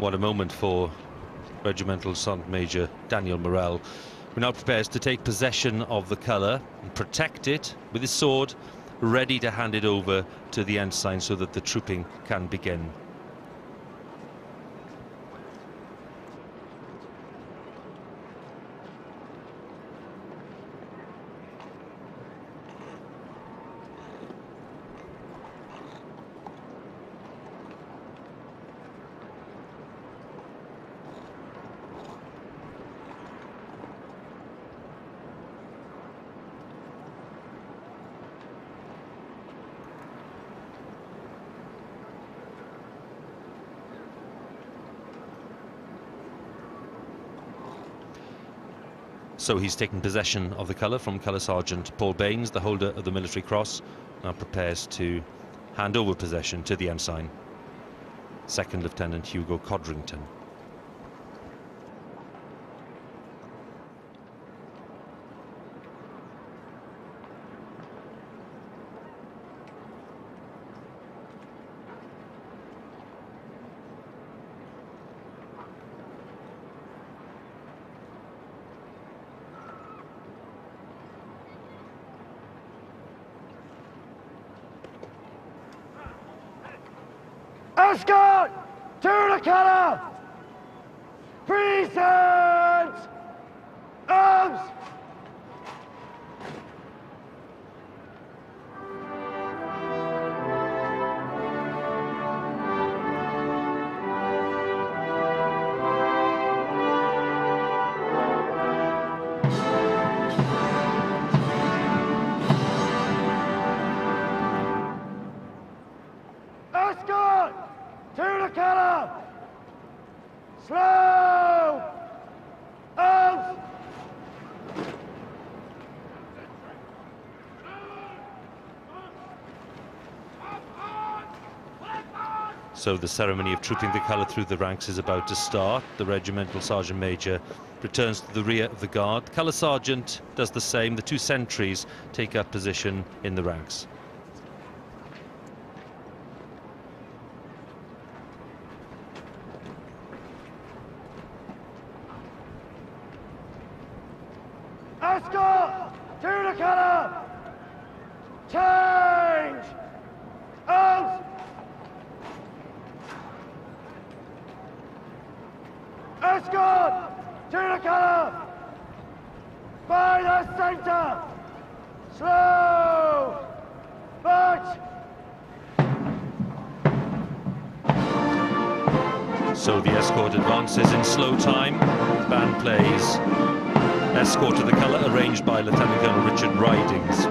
What a moment for Regimental Sergeant Major Daniel Morrell, who now prepares to take possession of the colour and protect it with his sword, ready to hand it over to the ensign so that the trooping can begin. So he's taken possession of the colour from Colour Sergeant Paul Baines, the holder of the Military Cross, now prepares to hand over possession to the ensign, Second Lieutenant Hugo Codrington. Escort to the colour! Present! Arms! Escort to the colour! Slow! Arms! So the ceremony of trooping the colour through the ranks is about to start. The Regimental Sergeant Major returns to the rear of the guard. Colour Sergeant does the same. The two sentries take up position in the ranks. Escort to the colour! Change! Arms! Escort to the colour! By the centre! Slow! March! So the escort advances in slow time. The band plays Escort to the Colour, arranged by Lieutenant Colonel Richard Ridings.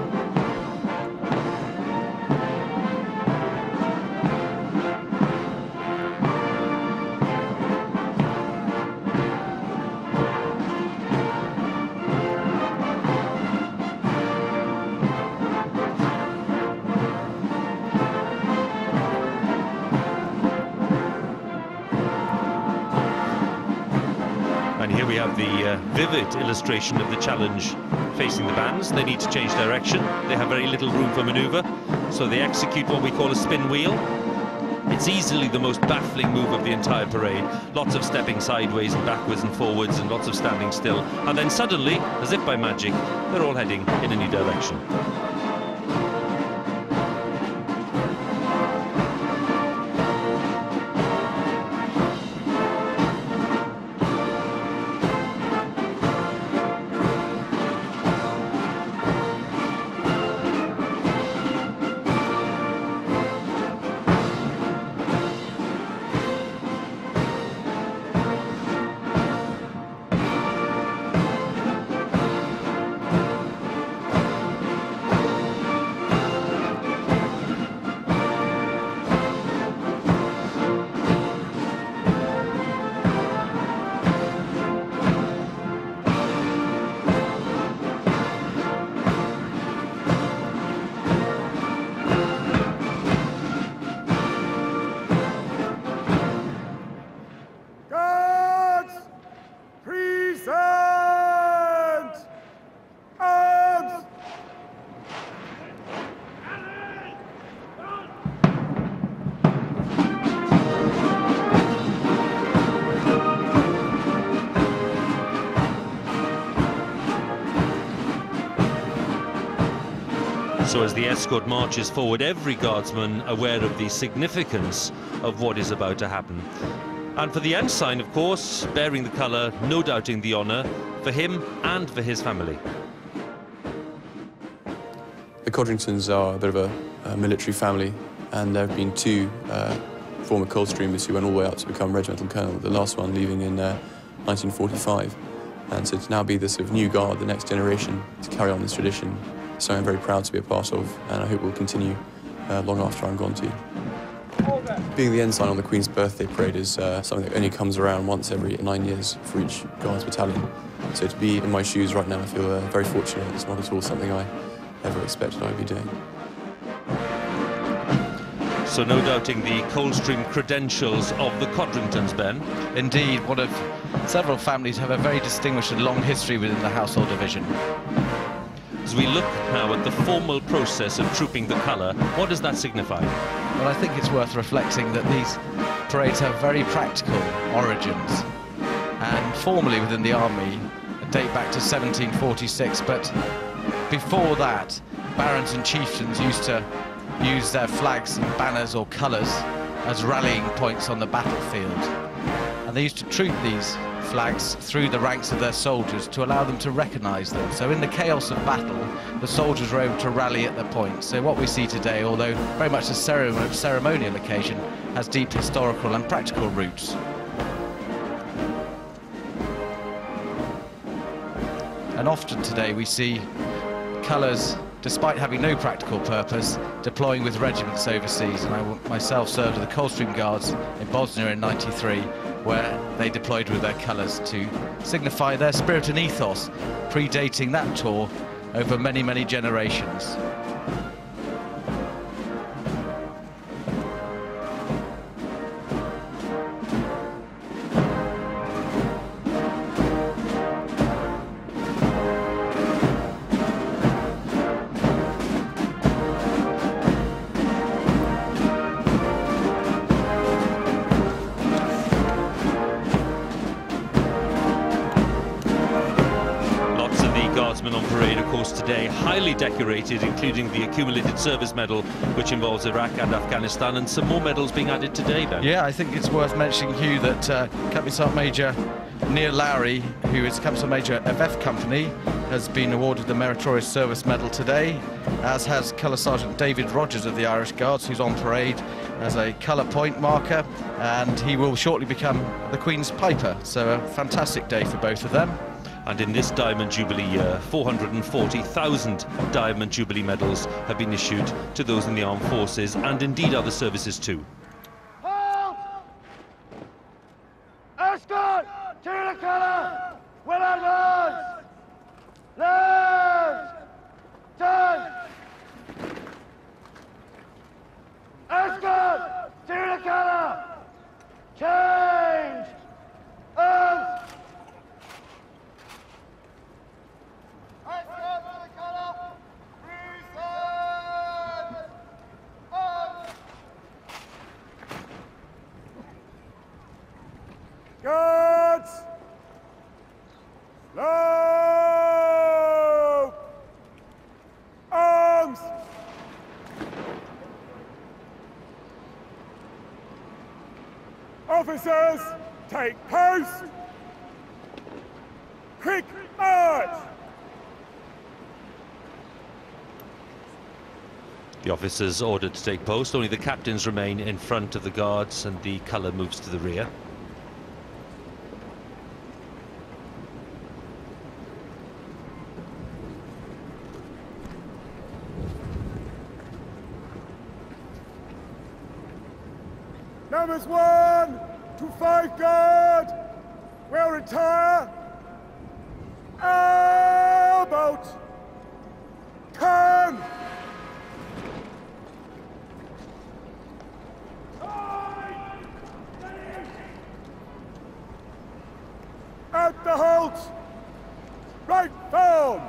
And here we have the vivid illustration of the challenge facing the bands. They need to change direction. They have very little room for manoeuvre, so they execute what we call a spin wheel. It's easily the most baffling move of the entire parade. Lots of stepping sideways and backwards and forwards and lots of standing still. And then suddenly, as if by magic, they're all heading in a new direction. So as the escort marches forward, every guardsman aware of the significance of what is about to happen. And for the ensign, of course, bearing the colour, no doubting the honour for him and for his family. The Codringtons are a bit of a military family, and there have been two former Coldstreamers who went all the way up to become regimental colonel, the last one leaving in 1945. And so to now be the sort of new guard, the next generation, to carry on this tradition, so I'm very proud to be a part of, and I hope will continue long after I'm gone too. Being the ensign on the Queen's birthday parade is something that only comes around once every 9 years for each Guards battalion. So to be in my shoes right now, I feel very fortunate. It's not at all something I ever expected I would be doing. So no doubting the Coldstream credentials of the Codringtons, Ben. Indeed, one of several families who have a very distinguished and long history within the household division. As we look now at the formal process of trooping the colour, what does that signify? Well, I think it's worth reflecting that these parades have very practical origins, and formally within the army date back to 1746, but before that, barons and chieftains used to use their flags and banners or colours as rallying points on the battlefield, and they used to troop these flags through the ranks of their soldiers to allow them to recognise them. So in the chaos of battle, the soldiers were able to rally at the point. So what we see today, although very much a ceremonial occasion, has deep historical and practical roots. And often today we see colours, despite having no practical purpose, deploying with regiments overseas. And I myself served with the Coldstream Guards in Bosnia in '93, where they deployed with their colours to signify their spirit and ethos, predating that tour over many, many generations. On parade, of course, today, highly decorated, including the accumulated service medal, which involves Iraq and Afghanistan, and some more medals being added today, Ben. Yeah, I think it's worth mentioning, Hugh, that Company Sergeant Major Neil Lowry, who is Company Sergeant Major of F Company, has been awarded the Meritorious Service Medal today, as has Colour Sergeant David Rogers of the Irish Guards, who's on parade as a colour point marker, and he will shortly become the Queen's Piper. So a fantastic day for both of them. And in this Diamond Jubilee year, 440,000 Diamond Jubilee medals have been issued to those in the armed forces and indeed other services too. Halt! Escort! To the colour! Well advanced! Left! Turn! Escort! To the colour! Change! Arms! Guards! Low! Arms! Officers, take post! Quick march! The officers ordered to take post. Only the captains remain in front of the guards and the colour moves to the rear. Numbers 1 to 5 guard will retire. About turn. At the halt. Right form.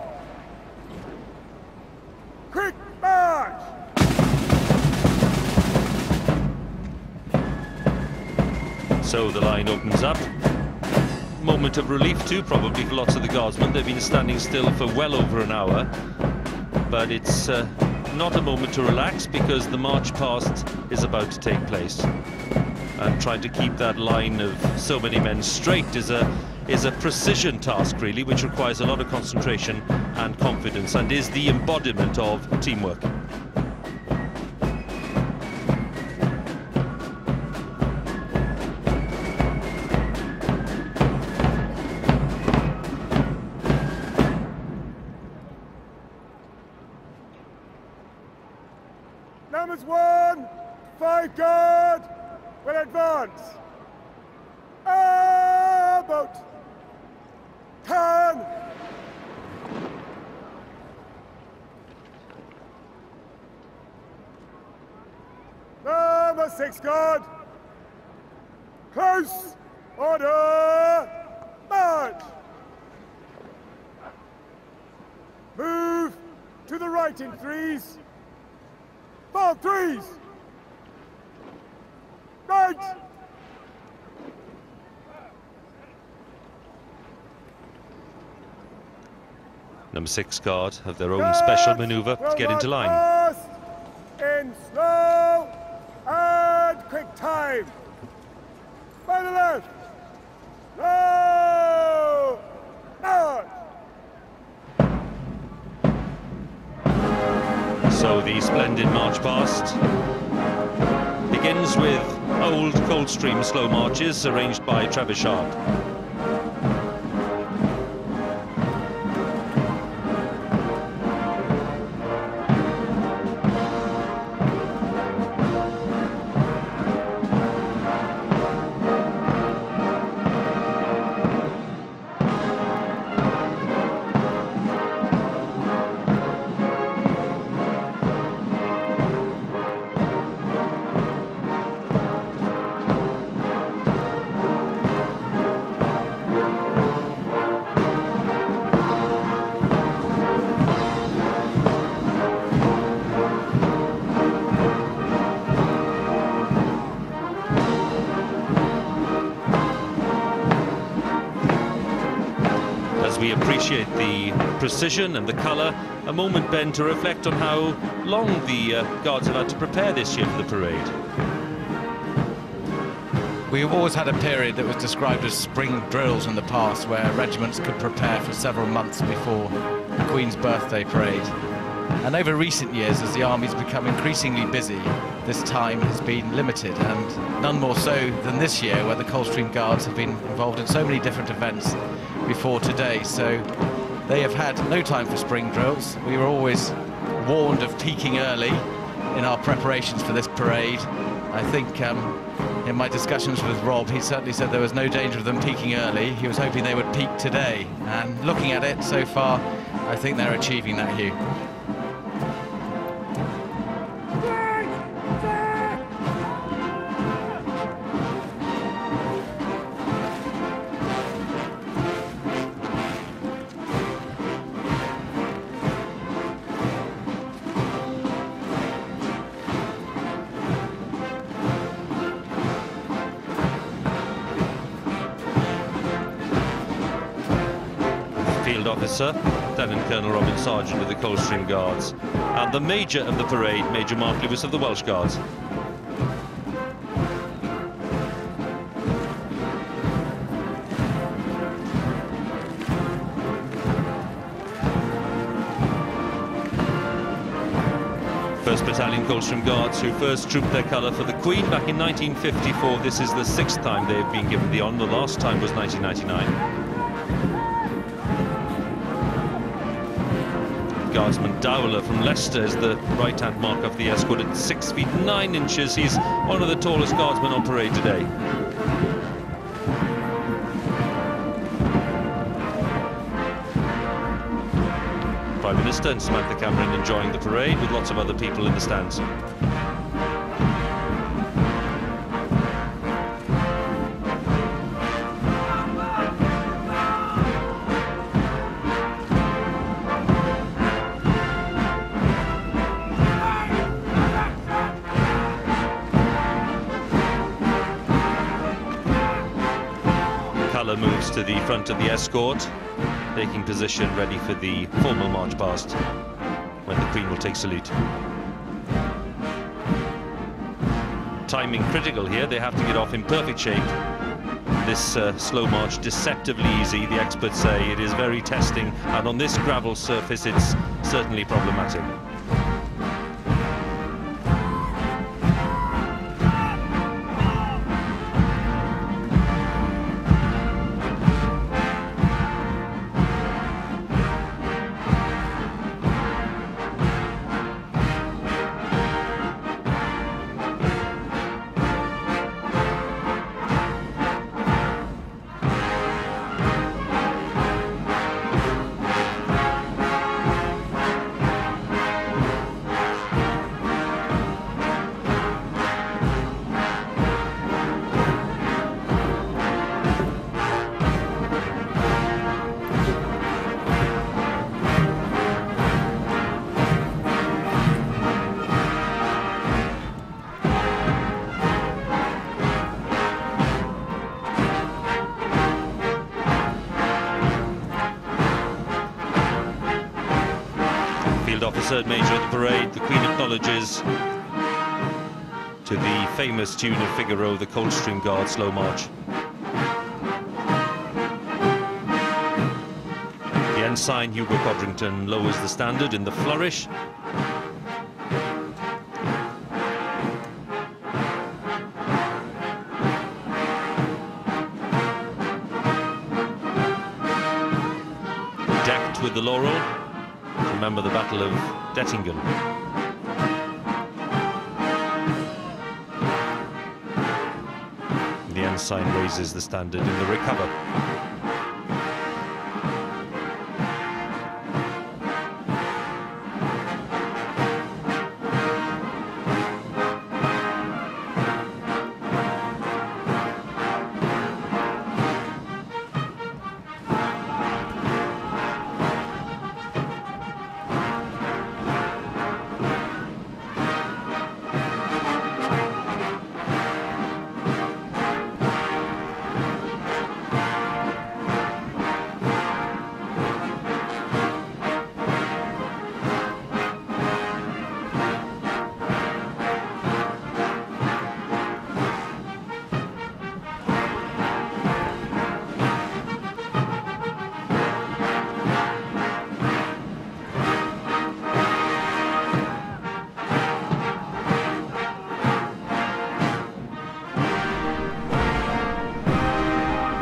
Quick march. So the line opens up. Moment of relief too, probably, for lots of the guardsmen. They've been standing still for well over an hour, but it's not a moment to relax, because the march past is about to take place. And trying to keep that line of so many men straight is a precision task, really, which requires a lot of concentration and confidence, and is the embodiment of teamwork. Numbers 1, 5 guard, will advance. About 10. Number 6 guard, close, order, march. Move to the right in 3s. 4 3s. Right. Number 6 guard have their own special manoeuvre to get into line. Fast, in slow and quick time. By the left. Slow. March. So the splendid march past begins with old Coldstream slow marches arranged by Trevor Sharp. We appreciate the precision and the colour. A moment, Ben, to reflect on how long the Guards have had to prepare this year for the parade. We've always had a period that was described as spring drills in the past, where regiments could prepare for several months before the Queen's birthday parade. And over recent years, as the Army's become increasingly busy, this time has been limited, and none more so than this year, where the Coldstream Guards have been involved in so many different events before today. So they have had no time for spring drills. We were always warned of peaking early in our preparations for this parade. I think in my discussions with Rob, he certainly said there was no danger of them peaking early. He was hoping they would peak today, and looking at it so far, I think they're achieving that, Hugh. Field Officer, Lieutenant Colonel Robin Sargent of the Coldstream Guards, and the Major of the parade, Major Mark Lewis of the Welsh Guards. First Battalion Coldstream Guards, who first trooped their colour for the Queen back in 1954. This is the 6th time they've been given the honour. The last time was 1999. Guardsman Dowler from Leicester is the right-hand mark of the escort at 6 feet 9 inches. He's one of the tallest guardsmen on parade today. Prime Minister and Samantha Cameron enjoying the parade with lots of other people in the stands. Colour moves to the front of the escort, taking position ready for the formal march past when the Queen will take salute. timing critical here. They have to get off in perfect shape. This slow march deceptively easy. The experts say it is very testing, and on this gravel surface it's certainly problematic. Officer Major of the parade, the Queen acknowledges to the famous tune of Figaro, the Coldstream Guard slow march. The ensign Hugo Codrington lowers the standard in the flourish. Decked with the laurel. Remember the Battle of Dettingen. The ensign raises the standard in the recover.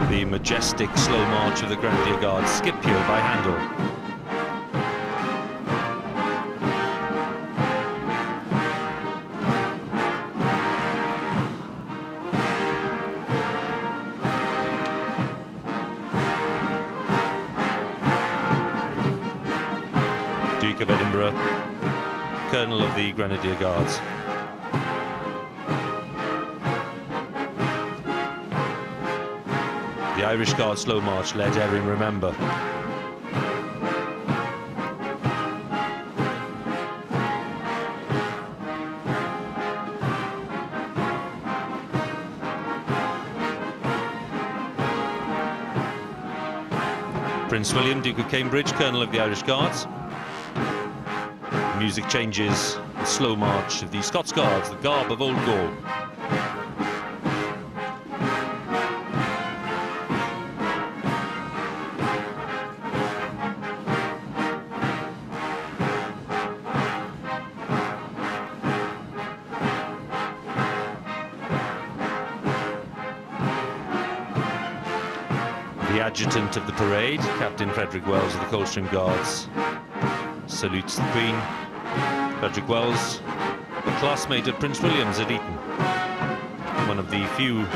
The majestic slow march of the Grenadier Guards, Scipio by Handel. Duke of Edinburgh, Colonel of the Grenadier Guards. The Irish Guard slow march, let Erin remember. Prince William, Duke of Cambridge, Colonel of the Irish Guards. The music changes, the slow march of the Scots Guards, the garb of Old Gaul. The adjutant of the parade, Captain Frederick Wells of the Coldstream Guards, salutes the Queen. Frederick Wells, a classmate of Prince William's at Eton. One of the few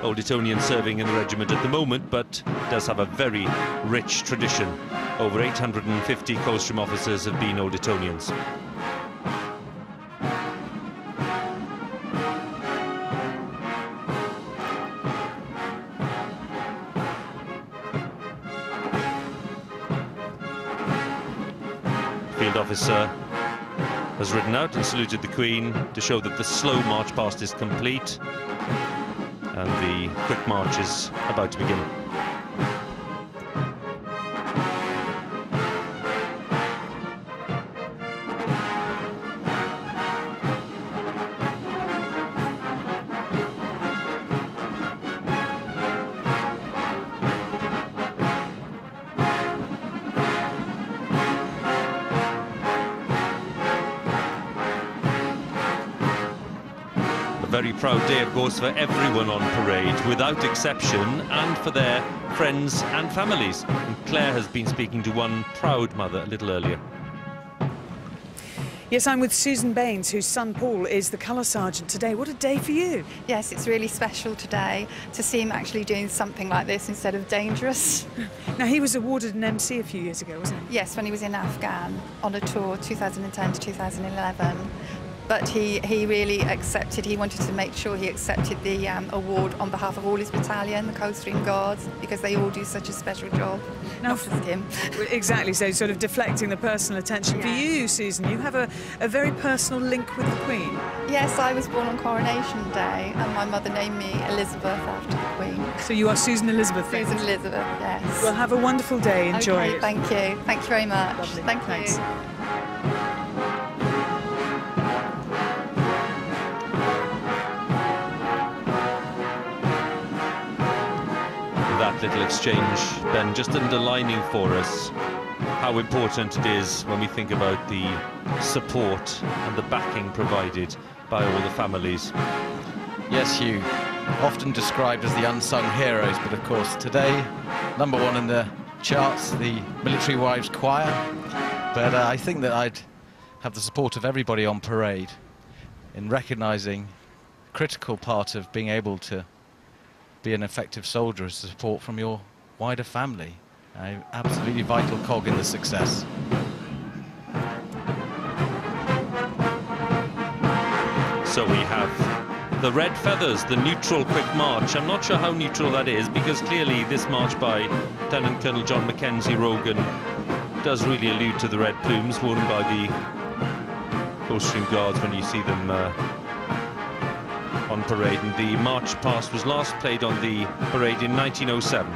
Old Etonians serving in the regiment at the moment, but does have a very rich tradition. Over 850 Coldstream officers have been Old Etonians. Field officer has ridden out and saluted the Queen to show that the slow march past is complete and the quick march is about to begin. A very proud day, of course, for everyone on parade, without exception, and for their friends and families. And Claire has been speaking to one proud mother a little earlier. Yes, I'm with Susan Baines, whose son Paul is the colour sergeant today. What a day for you. Yes, it's really special today to see him actually doing something like this instead of dangerous. Now, he was awarded an MC a few years ago, wasn't he? Yes, when he was in Afghan on a tour 2010 to 2011. But he really accepted, he wanted to make sure he accepted the award on behalf of all his battalion, the Coldstream Guards, because they all do such a special job, Now, not just him. Exactly, so sort of deflecting the personal attention. For Yes. you, Susan, you have a very personal link with the Queen. Yes, I was born on Coronation Day, and my mother named me Elizabeth after the Queen. So you are Susan Elizabeth then? Susan Elizabeth, yes. Well, have a wonderful day. Enjoy Okay, it. thank you. Thank you very much. Lovely. Thank Thanks. you. That little exchange, Ben, just underlining for us how important it is when we think about the support and the backing provided by all the families. Yes, Hugh, often described as the unsung heroes, but of course today, #1 in the charts, the Military Wives Choir. But I think that I'd have the support of everybody on parade in recognising a critical part of being able to be an effective soldier is the support from your wider family. An absolutely vital cog in the success. So we have the red feathers, the neutral quick march. I'm not sure how neutral that is, because clearly this march by Lieutenant Colonel John Mackenzie Rogan does really allude to the red plumes worn by the Coldstream Guards when you see them on parade. And the march past was last played on the parade in 1907.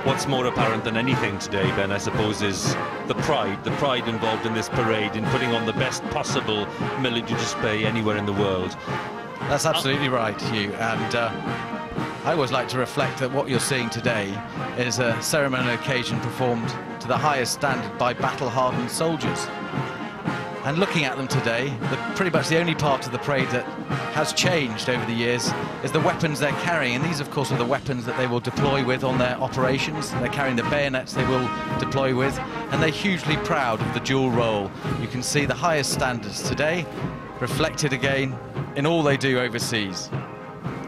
What's more apparent than anything today, Ben, I suppose, is the pride involved in this parade, in putting on the best possible military display anywhere in the world. That's absolutely right, Hugh, and I always like to reflect that what you're seeing today is a ceremonial occasion performed to the highest standard by battle-hardened soldiers. And looking at them today, pretty much the only part of the parade that has changed over the years is the weapons they're carrying. And these, of course, are the weapons that they will deploy with on their operations. They're carrying the bayonets they will deploy with, and they're hugely proud of the dual role. You can see the highest standards today reflected again in all they do overseas.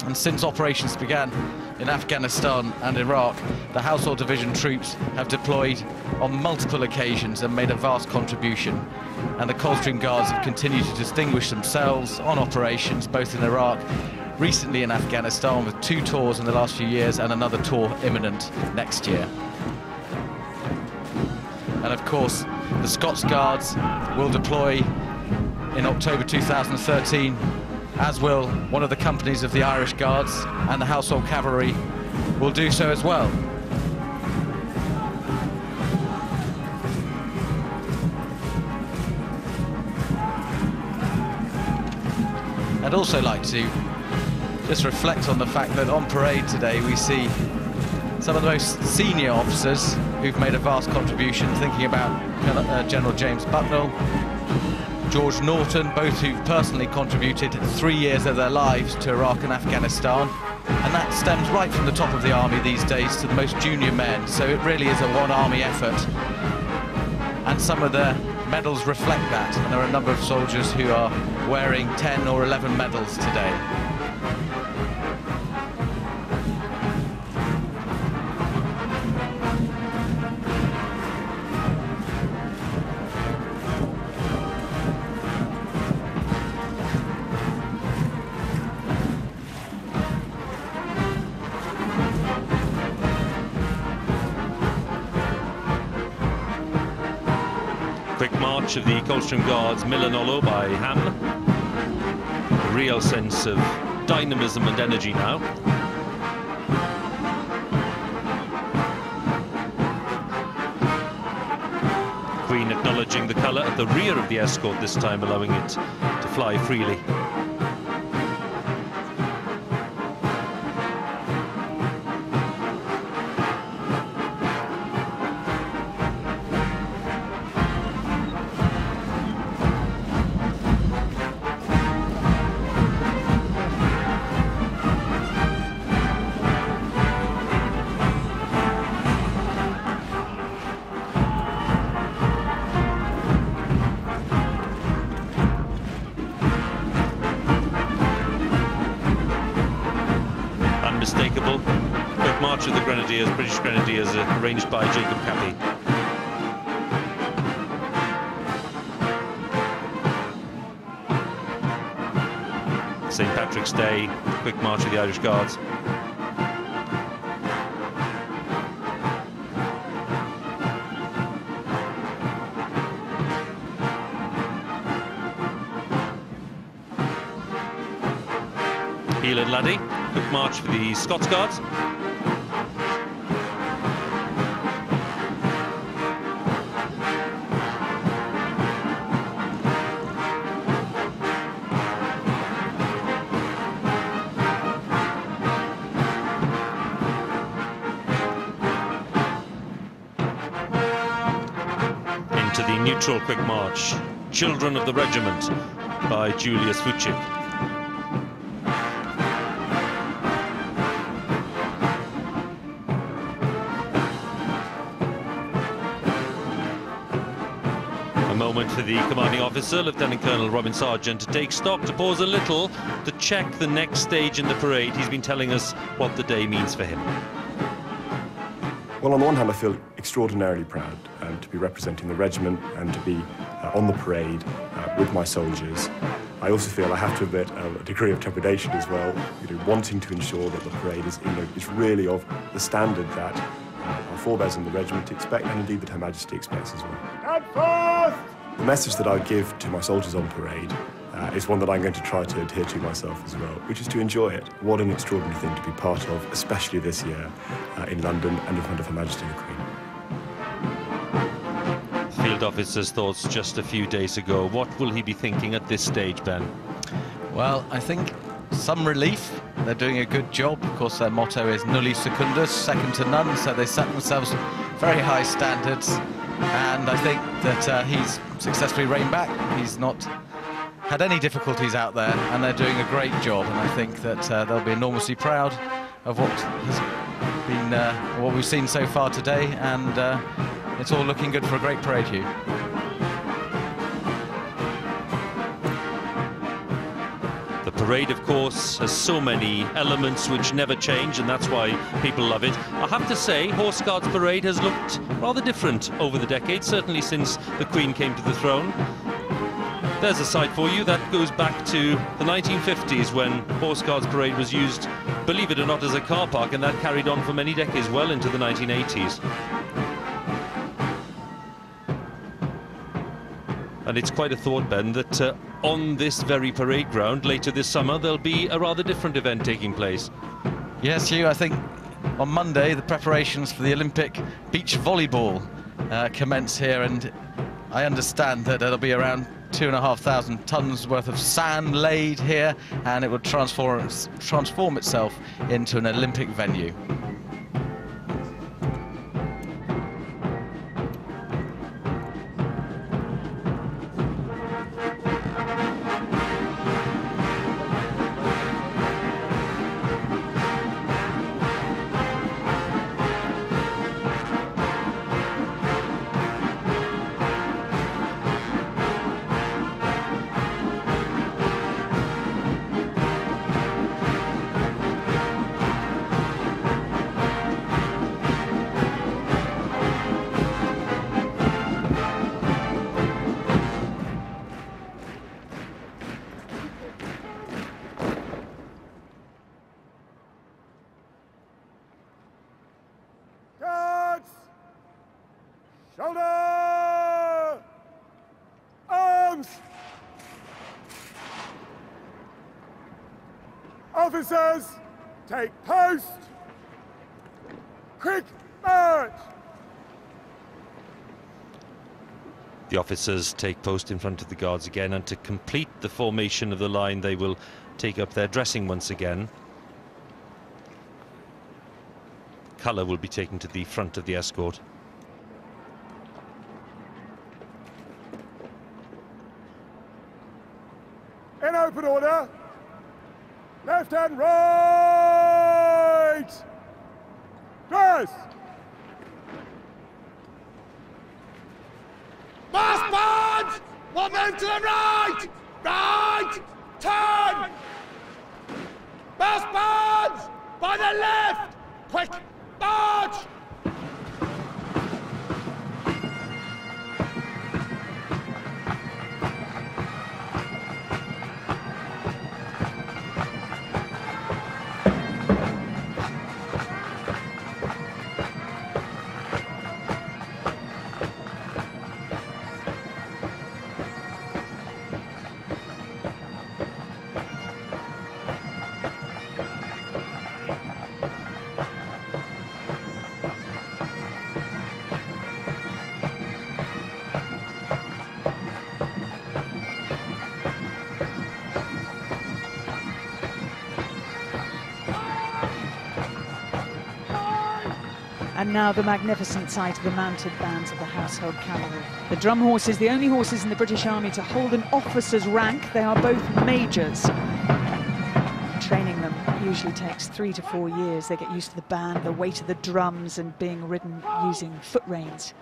And since operations began in Afghanistan and Iraq, the Household Division troops have deployed on multiple occasions and made a vast contribution. And the Coldstream Guards have continued to distinguish themselves on operations, both in Iraq, recently in Afghanistan, with 2 tours in the last few years and another tour imminent next year. And of course, the Scots Guards will deploy in October 2013, as will one of the companies of the Irish Guards, and the Household Cavalry will do so as well. I'd also like to just reflect on the fact that on parade today we see some of the most senior officers who've made a vast contribution, thinking about General James Bucknell, George Norton, both who've personally contributed 3 years of their lives to Iraq and Afghanistan. And that stems right from the top of the army these days to the most junior men. So it really is a one-army effort. And some of the medals reflect that. And there are a number of soldiers who are wearing 10 or 11 medals today. Quick march march of the Coldstream Guards, Milanolo by Ham. A real sense of dynamism and energy now. Queen acknowledging the colour at the rear of the escort this time, allowing it to fly freely. Unmistakable. Quick march of the Grenadiers, British Grenadiers, arranged by Jacob Cappy. St. Patrick's Day, quick march of the Irish Guards. Heel and Laddie, quick march for the Scots Guards. Into the neutral quick march, Children of the Regiment by Julius Vucic. Moment for the commanding officer, Lieutenant Colonel Robin Sargent, to take stock, to pause a little, to check the next stage in the parade. He's been telling us what the day means for him. Well, on the one hand, I feel extraordinarily proud to be representing the regiment and to be on the parade with my soldiers. I also feel, I have to admit, a degree of trepidation as well, wanting to ensure that the parade is really of the standard that our forebears in the regiment expect, and indeed that Her Majesty expects as well. Stand fast! The message that I give to my soldiers on parade is one that I'm going to try to adhere to myself as well, which is to enjoy it. What an extraordinary thing to be part of, especially this year in London and in front of Her Majesty the Queen. Field officer's thoughts just a few days ago. What will he be thinking at this stage, Ben? Well, I think some relief. They're doing a good job. Of course, their motto is nulli secundus, second to none, so they set themselves very high standards, and I think that he's successfully reined back. He's not had any difficulties out there, and they're doing a great job, and I think that they'll be enormously proud of what has been what we've seen so far today, and it's all looking good for a great parade, Hugh. The parade, of course, has so many elements which never change, and that's why people love it. I have to say, Horse Guards Parade has looked rather different over the decades, certainly since the Queen came to the throne. There's a sight for you that goes back to the 1950s, when Horse Guards Parade was used, believe it or not, as a car park, and that carried on for many decades, well into the 1980s. And it's quite a thought, Ben, that on this very parade ground later this summer there'll be a rather different event taking place. Yes, Hugh, I think on Monday the preparations for the Olympic beach volleyball commence here, and I understand that there'll be around 2,500 tons worth of sand laid here, and it will transform itself into an Olympic venue. arms! Officers, take post! Quick march! The officers take post in front of the guards again, and to complete the formation of the line they will take up their dressing once again. Colour will be taken to the front of the escort. In open order, left and right! Dress! Mass bands! One man to the right! Right! Turn! Mass bands! By the left! Quick march! And now the magnificent sight of the mounted bands of the Household Cavalry. The drum horses, the only horses in the British Army to hold an officer's rank. They are both majors. Training them usually takes 3 to 4 years. They get used to the band, the weight of the drums, and being ridden using foot reins.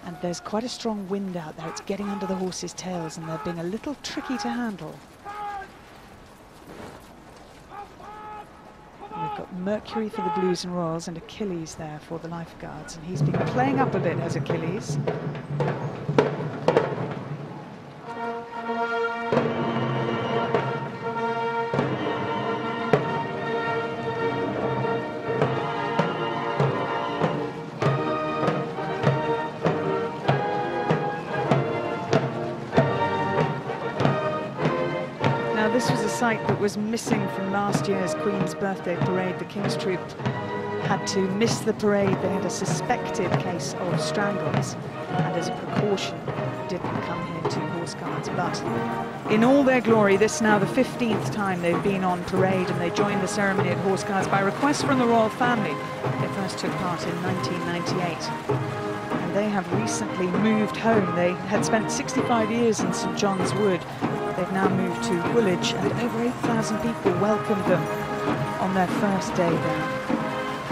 And there's quite a strong wind out there. It's getting under the horses' tails, and they're being a little tricky to handle. We've got Mercury for the Blues and Royals and Achilles there for the Lifeguards, and he's been playing up a bit as Achilles. This was a sight that was missing from last year's Queen's Birthday Parade. The King's Troop had to miss the parade. They had a suspected case of strangles, and as a precaution didn't come here to Horse Guards. But in all their glory, this is now the 15th time they've been on parade, and they joined the ceremony at Horse Guards by request from the royal family. They first took part in 1998. And they have recently moved home. They had spent 65 years in St John's Wood. They've now moved to Woolwich, and over 8,000 people welcomed them on their first day there.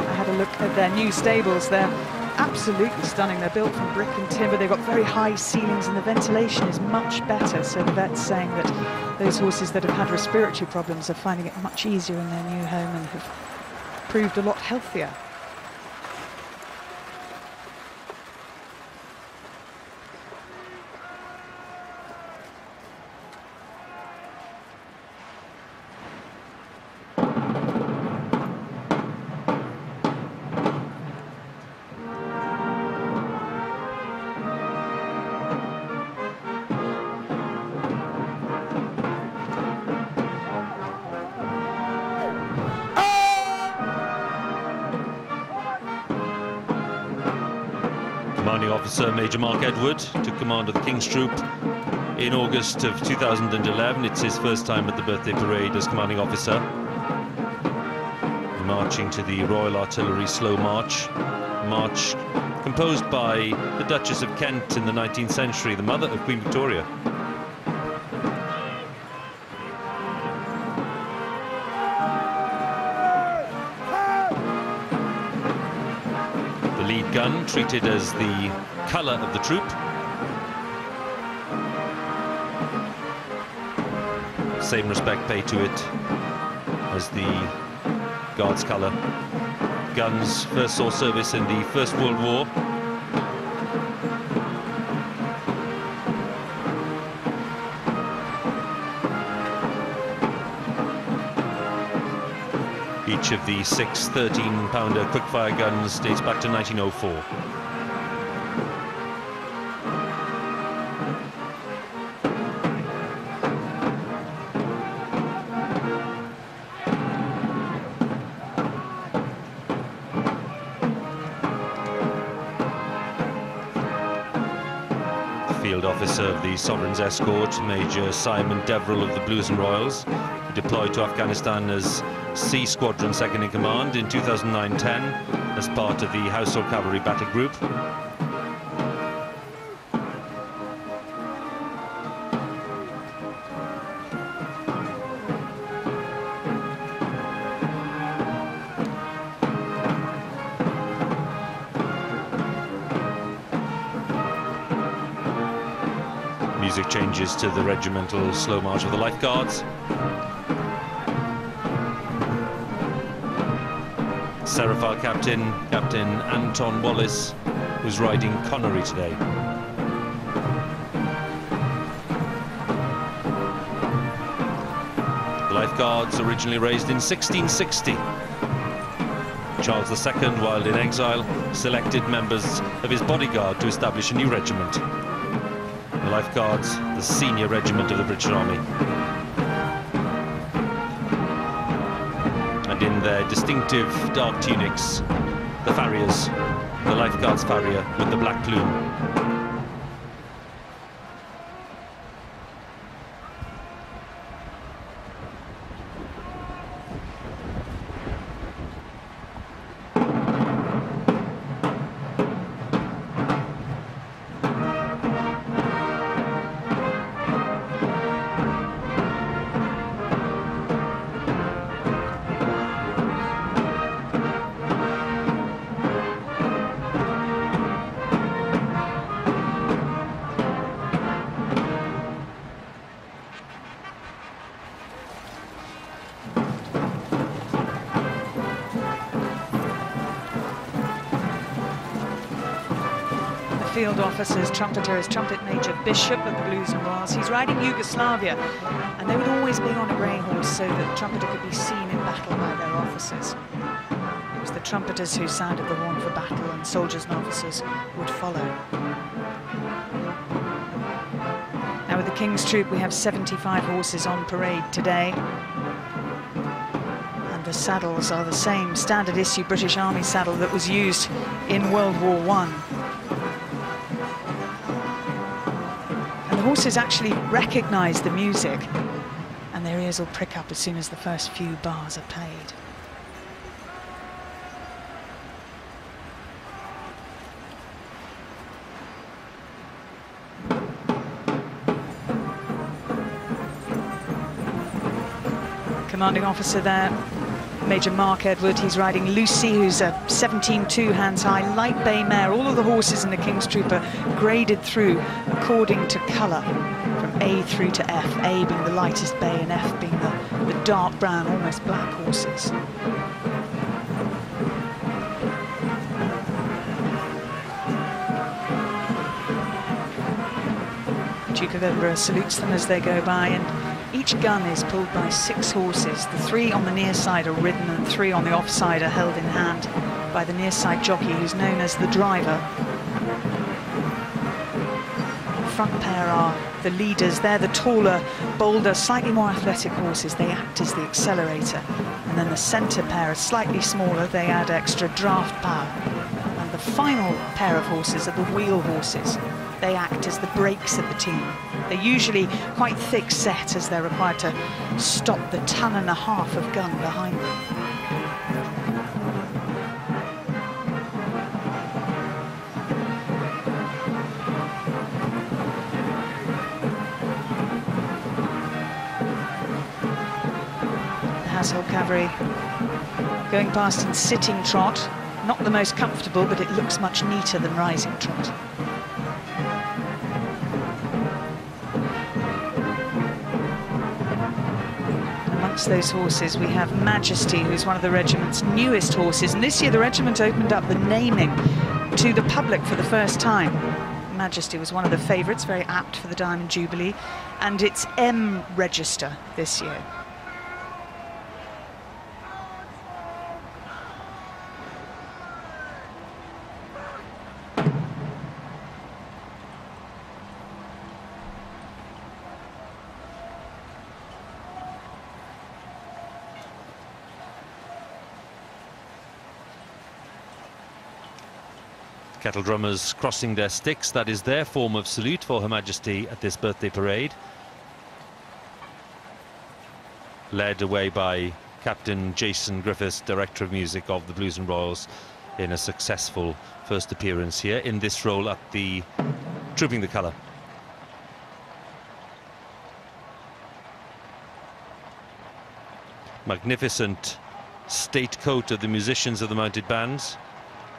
I had a look at their new stables. They're absolutely stunning. They're built from brick and timber. They've got very high ceilings, and the ventilation is much better. So the vet's saying that those horses that have had respiratory problems are finding it much easier in their new home and have proved a lot healthier. Commanding Officer Major Mark Edward took command of the King's Troop in August of 2011. It's his first time at the birthday parade as Commanding Officer. Marching to the Royal Artillery Slow March. March composed by the Duchess of Kent in the 19th century, the mother of Queen Victoria. Lead gun treated as the colour of the troop. Same respect paid to it as the Guards' colour. Guns first saw service in the First World War. Each of the 6 13-pounder quick-fire guns dates back to 1904. field officer of the Sovereign's Escort, Major Simon Deverell of the Blues and Royals, who deployed to Afghanistan as C Squadron Second in Command in 2009-10 as part of the Household Cavalry Battle Group. Music changes to the regimental slow march of the Life Guards. Serafal Captain Anton Wallace, who's riding Connery today. The Life Guards, originally raised in 1660. Charles II, while in exile, selected members of his bodyguard to establish a new regiment. The Life Guards, the senior regiment of the British Army. And in their distinctive dark tunics, the farriers, the Life Guards farrier with the black plume. Field officer's trumpeter is Trumpet Major Bishop of the Blues and Royals. He's riding Yugoslavia, and they would always be on a grey horse so that the trumpeter could be seen in battle by their officers. It was the trumpeters who sounded the horn for battle, and soldiers and officers would follow. Now with the King's Troop, we have 75 horses on parade today. And the saddles are the same standard issue British Army saddle that was used in World War I. The horses actually recognise the music, and their ears will prick up as soon as the first few bars are played. Commanding officer there, Major Mark Edward. He's riding Lucy, who's a 17-2 hands high, light bay mare. All of the horses in the King's Troop are graded through according to colour, from A through to F, A being the lightest bay and F being the dark brown, almost black horses. Duke of Edinburgh salutes them as they go by, and each gun is pulled by 6 horses. The 3 on the near side are ridden, and 3 on the off side are held in hand by the near side jockey, who's known as the driver. The front pair are the leaders. They're the taller, bolder, slightly more athletic horses. They act as the accelerator. And then the centre pair are slightly smaller. They add extra draft power. And the final pair of horses are the wheel horses. They act as the brakes of the team. They're usually quite thick set, as they're required to stop the 1.5 tons of gun behind them. The Household Cavalry going past in sitting trot. Not the most comfortable, but it looks much neater than rising trot. Those horses, we have Majesty, who's one of the regiment's newest horses, and this year the regiment opened up the naming to the public for the first time. Majesty was one of the favourites, very apt for the Diamond Jubilee, and it's M register this year. Kettle drummers crossing their sticks, that is their form of salute for Her Majesty at this birthday parade. Led away by Captain Jason Griffiths, Director of Music of the Blues and Royals, in a successful first appearance here in this role at the Trooping the Colour. Magnificent state coat of the musicians of the mounted bands,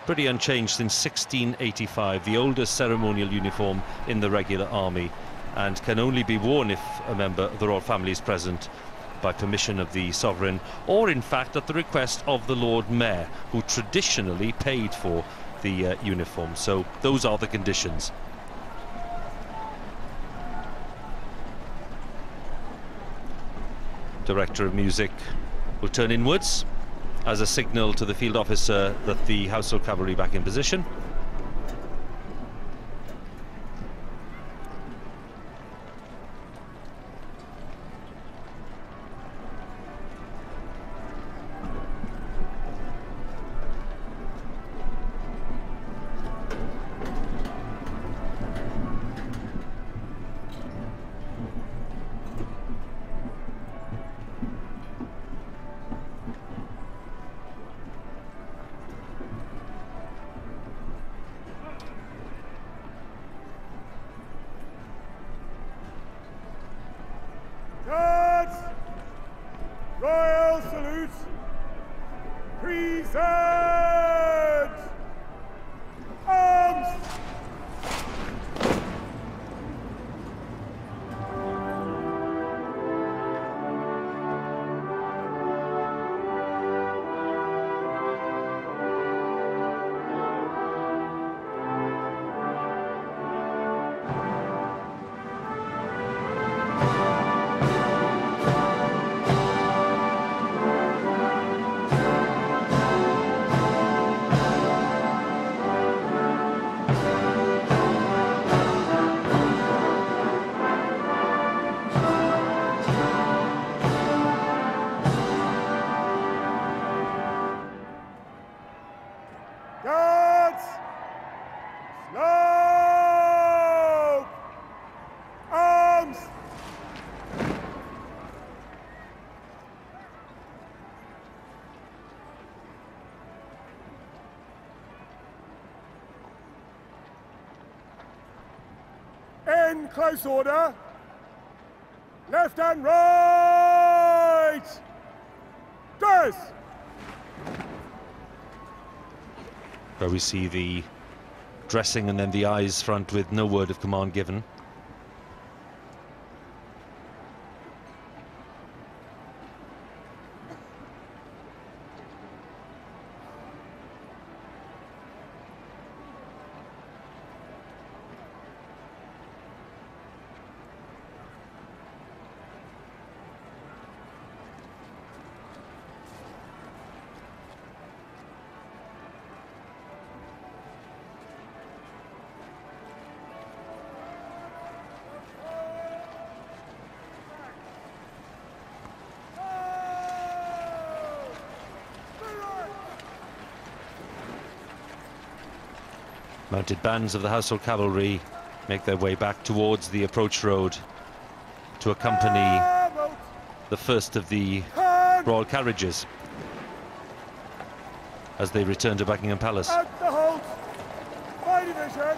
pretty unchanged since 1685, the oldest ceremonial uniform in the regular army, and can only be worn if a member of the royal family is present by permission of the sovereign, or in fact at the request of the Lord Mayor, who traditionally paid for the uniform. So those are the conditions. Director of Music will turn inwards as a signal to the field officer that the Household Cavalry back in position. Guards! Royal salute! Present! Arms! Guards! Slow! Arms! In close order. Left and right! Dress! Where we see the dressing and then the eyes front with no word of command given. Mounted bands of the Household Cavalry make their way back towards the approach road to accompany the first of the royal carriages as they return to Buckingham Palace. At the halt! My division!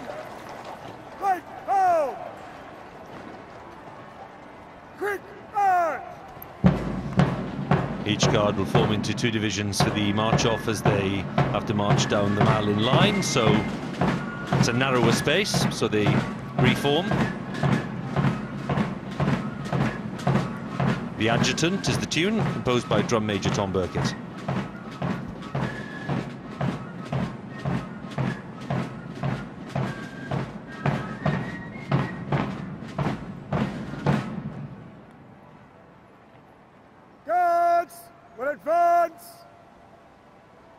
Right home! Quick march! Each guard will form into two divisions for the march off as they have to march down the Mall in line, so it's a narrower space, so they reform. The Adjutant is the tune, composed by Drum Major Tom Burkett. Guards will advance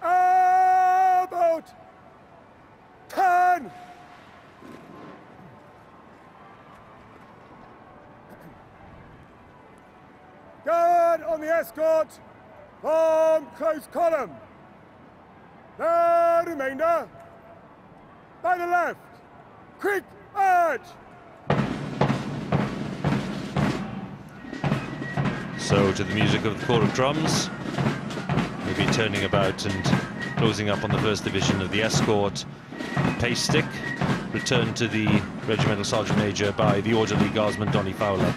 about 10. Guard on the escort, form close column. The remainder, by the left. Quick march! So to the music of the corps of drums, we'll be turning about and closing up on the first division of the escort pace stick, returned to the regimental sergeant major by the orderly guardsman Donny Fowler.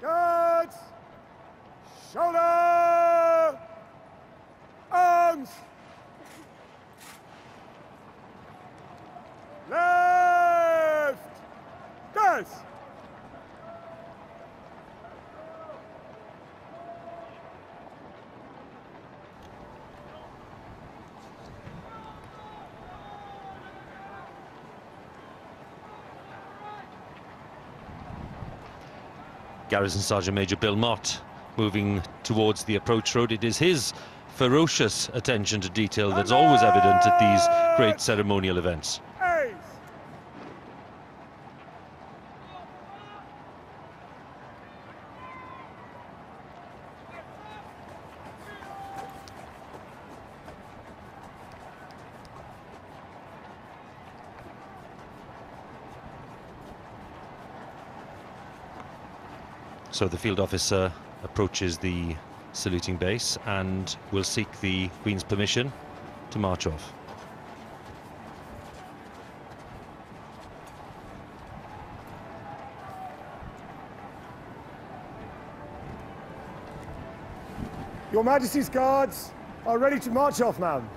Guards! Shoulder! Arms! Left! Gas! Garrison Sergeant Major Bill Mott moving towards the approach road. It is his ferocious attention to detail that's always evident at these great ceremonial events. Ace! So the field officer approaches the saluting base and will seek the Queen's permission to march off. Your Majesty's guards are ready to march off, ma'am.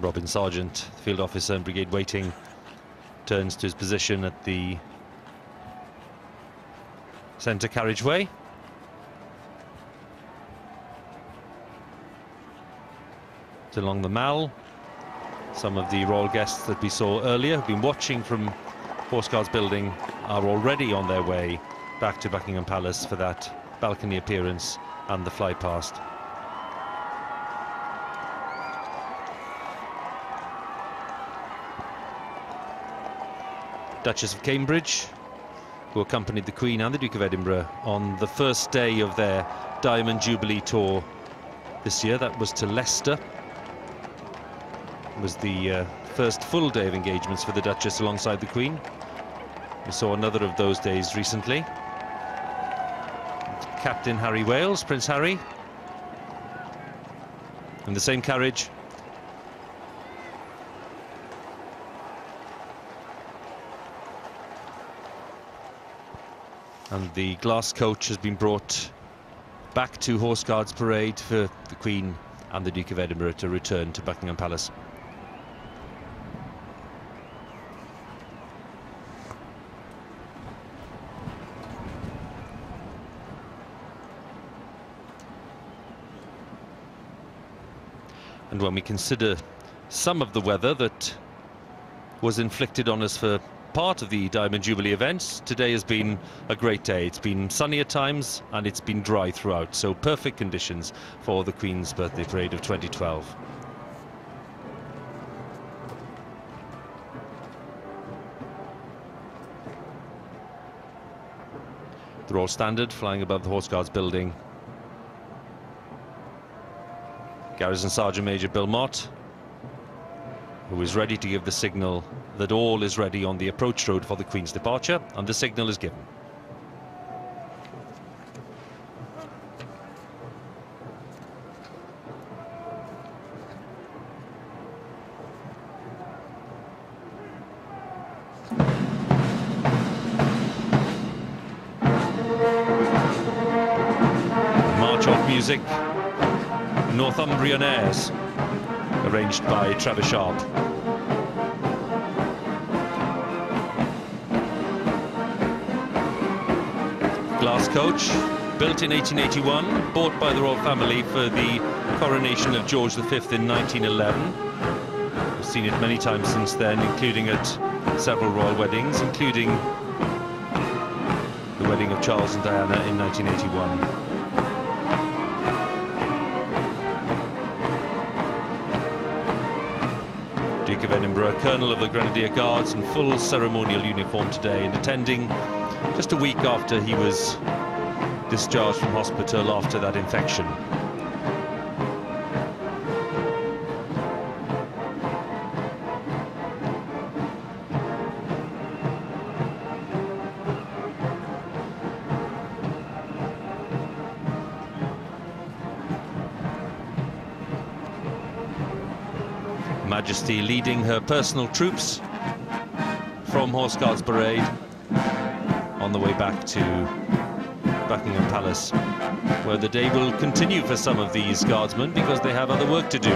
Robin Sargent, field officer and brigade waiting, turns to his position at the centre carriageway. Along the Mall, some of the royal guests that we saw earlier have been watching from Horse Guards building are already on their way back to Buckingham Palace for that balcony appearance and the fly past. Duchess of Cambridge, who accompanied the Queen and the Duke of Edinburgh on the first day of their Diamond Jubilee tour this year. That was to Leicester. It was the first full day of engagements for the Duchess alongside the Queen. We saw another of those days recently. Captain Harry Wales, Prince Harry, in the same carriage. And the glass coach has been brought back to Horse Guards Parade for the Queen and the Duke of Edinburgh to return to Buckingham Palace. And when we consider some of the weather that was inflicted on us for part of the Diamond Jubilee events, today has been a great day. It's been sunny at times and it's been dry throughout, so perfect conditions for the Queen's Birthday Parade of 2012. The Royal Standard flying above the Horse Guards building. Garrison Sergeant Major Bill Mott, who is ready to give the signal that all is ready on the approach road for the Queen's departure, and the signal is given. March-off music music, Northumbrian Airs, arranged by Trevor Sharp. Glass coach, built in 1881, bought by the royal family for the coronation of George V in 1911. We've seen it many times since then, including at several royal weddings, including the wedding of Charles and Diana in 1981. Duke of Edinburgh, Colonel of the Grenadier Guards in full ceremonial uniform today, and attending just a week after he was discharged from hospital after that infection. Majesty leading her personal troops from Horse Guards Parade on the way back to Buckingham Palace, where the day will continue for some of these guardsmen because they have other work to do.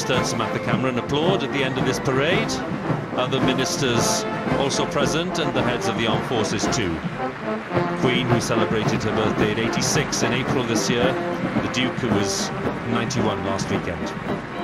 Minister Samantha Cameron applaud at the end of this parade. Other ministers also present, and the heads of the armed forces too. Queen, who celebrated her birthday at 86 in April this year, the Duke, who was 91 last weekend.